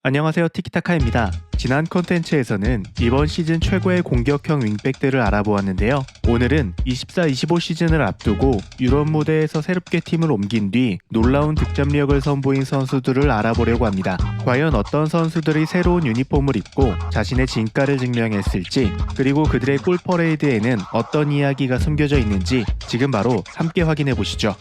안녕하세요, 티키타카입니다. 지난 콘텐츠에서는 이번 시즌 최고의 공격형 윙백들을 알아보았는데요. 오늘은 24-25 시즌을 앞두고 유럽 무대에서 새롭게 팀을 옮긴 뒤 놀라운 득점력을 선보인 선수들을 알아보려고 합니다. 과연 어떤 선수들이 새로운 유니폼을 입고 자신의 진가를 증명했을지, 그리고 그들의 골 퍼레이드에는 어떤 이야기가 숨겨져 있는지 지금 바로 함께 확인해 보시죠.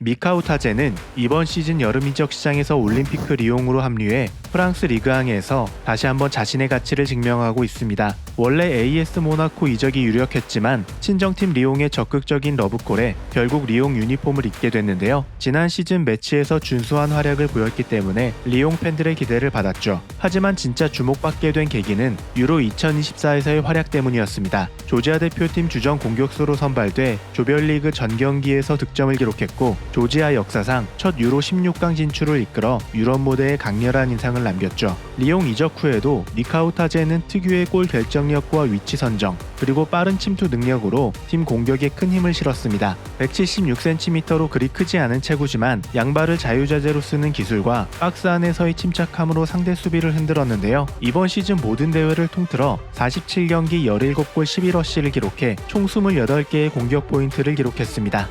미카우 타제는 이번 시즌 여름 이적 시장에서 올림피크 리옹으로 합류해 프랑스 리그앙에서 다시 한번 자신의 가치를 증명하고 있습니다. 원래 AS 모나코 이적이 유력했지만 친정팀 리옹의 적극적인 러브콜에 결국 리옹 유니폼을 입게 됐는데요. 지난 시즌 매치에서 준수한 활약을 보였기 때문에 리옹 팬들의 기대를 받았죠. 하지만 진짜 주목받게 된 계기는 유로 2024에서의 활약 때문이었습니다. 조지아 대표팀 주전 공격수로 선발돼 조별리그 전 경기에서 득점을 기록했고, 조지아 역사상 첫 유로 16강 진출을 이끌어 유럽 무대에 강렬한 인상을 남겼죠. 리옹 이적 후에도 미카우 타제는 특유의 골 결정력과 위치 선정, 그리고 빠른 침투 능력으로 팀 공격에 큰 힘을 실었습니다. 176cm로 그리 크지 않은 체구지만 양발을 자유자재로 쓰는 기술과 박스 안에서의 침착함으로 상대 수비를 흔들었는데요. 이번 시즌 모든 대회를 통틀어 47경기 17골 11어시를 기록해 총 28개의 공격 포인트를 기록했습니다.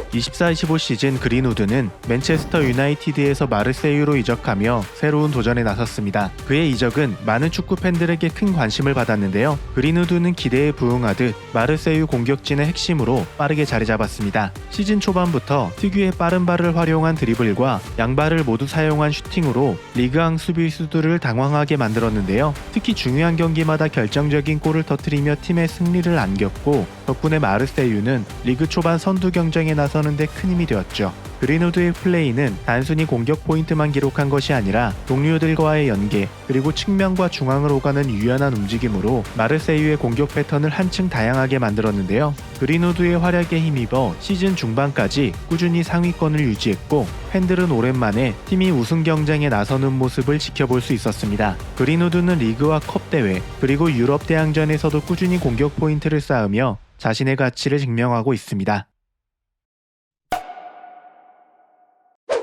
24-25 시즌 그린우드는 맨체스터 유나이티드에서 마르세유로 이적하며 새로운 도전에 나섰습니다. 그의 이적은 많은 축구 팬들에게 큰 관심을 받았는데요. 그린우드는 기대에 부응하듯 마르세유 공격진의 핵심으로 빠르게 자리 잡았습니다. 시즌 초반부터 특유의 빠른 발을 활용한 드리블과 양발을 모두 사용한 슈팅으로 리그앙 수비수들을 당황하게 만들었는데요. 특히 중요한 경기마다 결정적인 골을 터뜨리며 팀의 승리를 안겼고, 덕분에 마르세유는 리그 초반 선두 경쟁에 나서는데 큰 힘이 되었죠. 그린우드의 플레이는 단순히 공격 포인트만 기록한 것이 아니라 동료들과의 연계, 그리고 측면과 중앙을 오가는 유연한 움직임으로 마르세유의 공격 패턴을 한층 다양하게 만들었는데요. 그린우드의 활약에 힘입어 시즌 중반까지 꾸준히 상위권을 유지했고, 팬들은 오랜만에 팀이 우승 경쟁에 나서는 모습을 지켜볼 수 있었습니다. 그린우드는 리그와 컵 대회, 그리고 유럽 대항전에서도 꾸준히 공격 포인트를 쌓으며 자신의 가치를 증명하고 있습니다.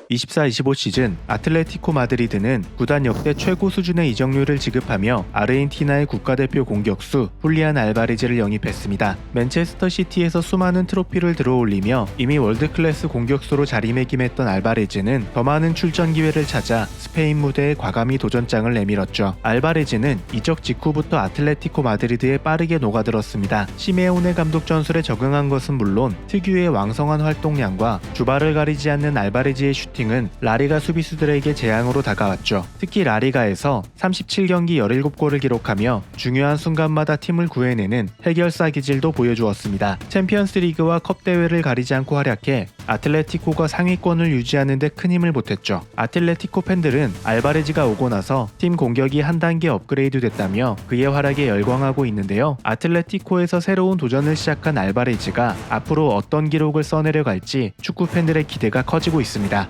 24-25 시즌 아틀레티코 마드리드는 구단 역대 최고 수준의 이적료를 지급하며 아르헨티나의 국가대표 공격수 훌리안 알바레즈를 영입했습니다. 맨체스터 시티에서 수많은 트로피를 들어올리며 이미 월드클래스 공격수로 자리매김했던 알바레즈는 더 많은 출전 기회를 찾아 스페인 무대에 과감히 도전장을 내밀었죠. 알바레즈는 이적 직후부터 아틀레티코 마드리드에 빠르게 녹아들었습니다. 시메오네 감독 전술에 적응한 것은 물론 특유의 왕성한 활동량과 주발을 가리지 않는 알바레즈의 슈팅은 라리가 수비수들에게 재앙으로 다가왔죠. 특히 라리가에서 37경기 17골을 기록하며 중요한 순간마다 팀을 구해내는 해결사 기질도 보여주었습니다. 챔피언스 리그와 컵 대회를 가리지 않고 활약해 아틀레티코가 상위권을 유지하는 데 큰 힘을 보탰죠. 아틀레티코 팬들은 알바레즈가 오고 나서 팀 공격이 한 단계 업그레이드 됐다며 그의 활약에 열광하고 있는데요. 아틀레티코에서 새로운 도전을 시작한 알바레즈가 앞으로 어떤 기록을 써내려갈지 축구 팬들의 기대가 커지고 있습니다.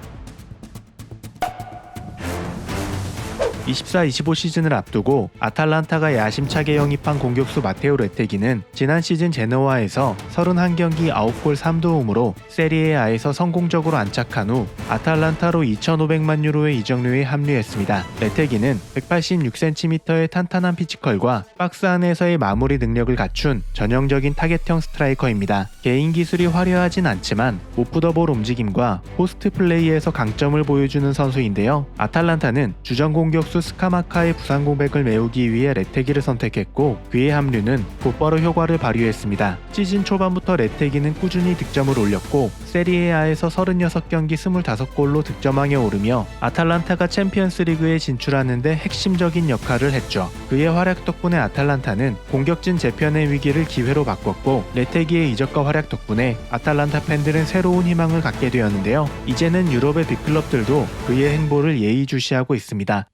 24-25 시즌을 앞두고 아탈란타가 야심차게 영입한 공격수 마테오 레테기는 지난 시즌 제노아에서 31경기 9골 3도움으로 세리에아에서 성공적으로 안착한 후 아탈란타로 2,500만 유로의 이적료에 합류했습니다. 레테기는 186cm의 탄탄한 피지컬과 박스 안에서의 마무리 능력을 갖춘 전형적인 타겟형 스트라이커입니다. 개인 기술이 화려하진 않지만 오프더볼 움직임과 포스트 플레이에서 강점을 보여주는 선수인데요. 아탈란타는 주전 공격수 스카마카의 부상 공백을 메우기 위해 레테기를 선택했고, 그의 합류는 곧바로 효과를 발휘했습니다. 시즌 초반부터 레테기는 꾸준히 득점을 올렸고 세리에아에서 36경기 25골로 득점왕에 오르며 아탈란타가 챔피언스 리그에 진출하는 데 핵심적인 역할을 했죠. 그의 활약 덕분에 아탈란타는 공격진 재편의 위기를 기회로 바꿨고, 레테기의 이적과 활약 덕분에 아탈란타 팬들은 새로운 희망을 갖게 되었는데요. 이제는 유럽의 빅클럽들도 그의 행보를 예의주시하고 있습니다.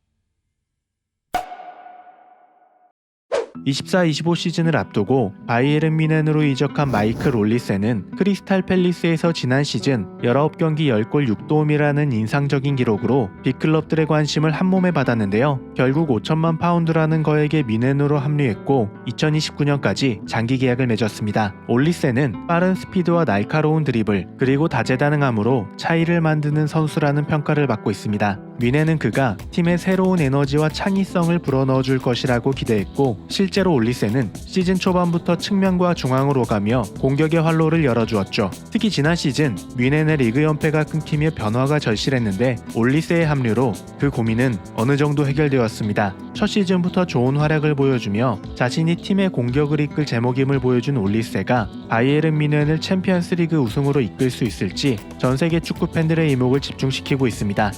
24-25 시즌을 앞두고 바이에른 뮌헨으로 이적한 마이클 올리세는 크리스탈 팰리스에서 지난 시즌 19경기 10골 6도움이라는 인상적인 기록으로 빅클럽들의 관심을 한몸에 받았는데요. 결국 5천만 파운드라는 거액의 뮌헨으로 합류했고 2029년까지 장기 계약을 맺었습니다. 올리세는 빠른 스피드와 날카로운 드리블 그리고 다재다능함으로 차이를 만드는 선수라는 평가를 받고 있습니다. 뮌헨은 그가 팀의 새로운 에너지와 창의성을 불어넣어줄 것이라고 기대했고 실제로 올리세는 시즌 초반부터 측면과 중앙으로 가며 공격의 활로를 열어주었죠. 특히 지난 시즌 뮌헨의 리그 연패가 끊기며 변화가 절실했는데 올리세의 합류로 그 고민은 어느 정도 해결되었습니다. 첫 시즌부터 좋은 활약을 보여주며 자신이 팀의 공격을 이끌 제목임을 보여준 올리세가 바이에른 뮌헨을 챔피언스리그 우승으로 이끌 수 있을지 전 세계 축구 팬들의 이목을 집중시키고 있습니다.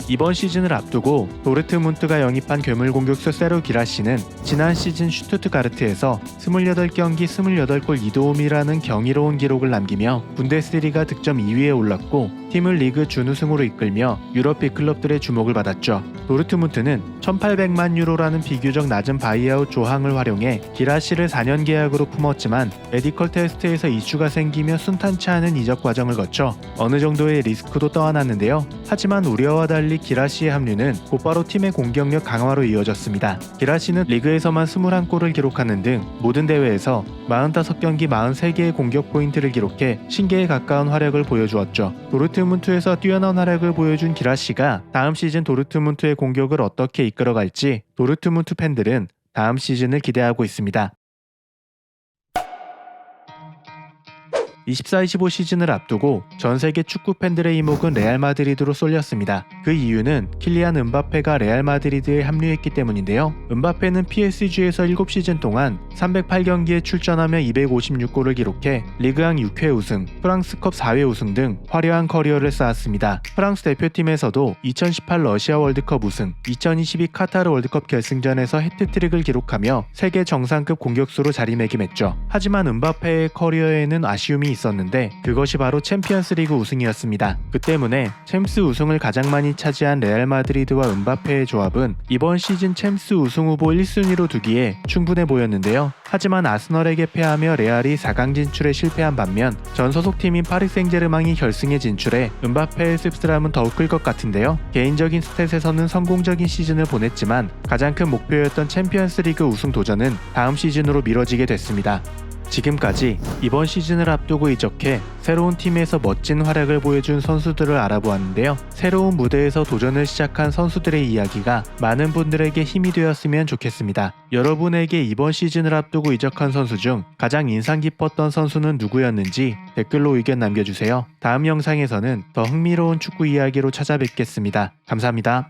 이번 시즌을 앞두고 도르트문트가 영입한 괴물 공격수 세루 기라시는 지난 시즌 슈투트가르트에서 28경기 28골 2도움이라는 경이로운 기록을 남기며 분데스리가 득점 2위에 올랐고 팀을 리그 준우승으로 이끌며 유럽 빅클럽들의 주목을 받았죠. 도르트문트는 1,800만 유로라는 비교적 낮은 바이아웃 조항을 활용해 기라시를 4년 계약으로 품었지만 메디컬 테스트에서 이슈가 생기며 순탄치 않은 이적 과정을 거쳐 어느 정도의 리스크도 떠안았는데요. 하지만 우려와 달리 기라시의 합류는 곧바로 팀의 공격력 강화로 이어졌습니다. 기라시는 리그에서만 21골을 기록하는 등 모든 대회에서 45경기 43개의 공격 포인트를 기록해 신기에 가까운 활약을 보여주었죠. 도르트문트에서 뛰어난 활약을 보여준 기라시가 다음 시즌 도르트문트의 공격을 어떻게 이끌어갈지 도르트문트 팬들은 다음 시즌을 기대하고 있습니다. 24-25 시즌을 앞두고 전 세계 축구 팬들의 이목은 레알 마드리드로 쏠렸습니다. 그 이유는 킬리안 음바페가 레알 마드리드에 합류했기 때문인데요. 음바페는 PSG에서 7시즌 동안 308경기에 출전하며 256골을 기록해 리그왕 6회 우승, 프랑스컵 4회 우승 등 화려한 커리어를 쌓았습니다. 프랑스 대표팀에서도 2018 러시아 월드컵 우승, 2022 카타르 월드컵 결승전에서 해트트릭을 기록하며 세계 정상급 공격수로 자리매김했죠. 하지만 음바페의 커리어에는 아쉬움이 있었는데 그것이 바로 챔피언스리그 우승이었습니다. 그 때문에 챔스 우승을 가장 많이 차지한 레알 마드리드와 음바페의 조합은 이번 시즌 챔스 우승 후보 1순위로 두기에 충분해 보였는데요. 하지만 아스널에게 패하며 레알이 4강 진출에 실패한 반면 전 소속팀인 파리 생제르맹이 결승에 진출해 음바페의 씁쓸함은 더욱 클 것 같은데요. 개인적인 스탯에서는 성공적인 시즌을 보냈지만 가장 큰 목표였던 챔피언스리그 우승 도전은 다음 시즌으로 미뤄지게 됐습니다. 지금까지 이번 시즌을 앞두고 이적해 새로운 팀에서 멋진 활약을 보여준 선수들을 알아보았는데요. 새로운 무대에서 도전을 시작한 선수들의 이야기가 많은 분들에게 힘이 되었으면 좋겠습니다. 여러분에게 이번 시즌을 앞두고 이적한 선수 중 가장 인상 깊었던 선수는 누구였는지 댓글로 의견 남겨주세요. 다음 영상에서는 더 흥미로운 축구 이야기로 찾아뵙겠습니다. 감사합니다.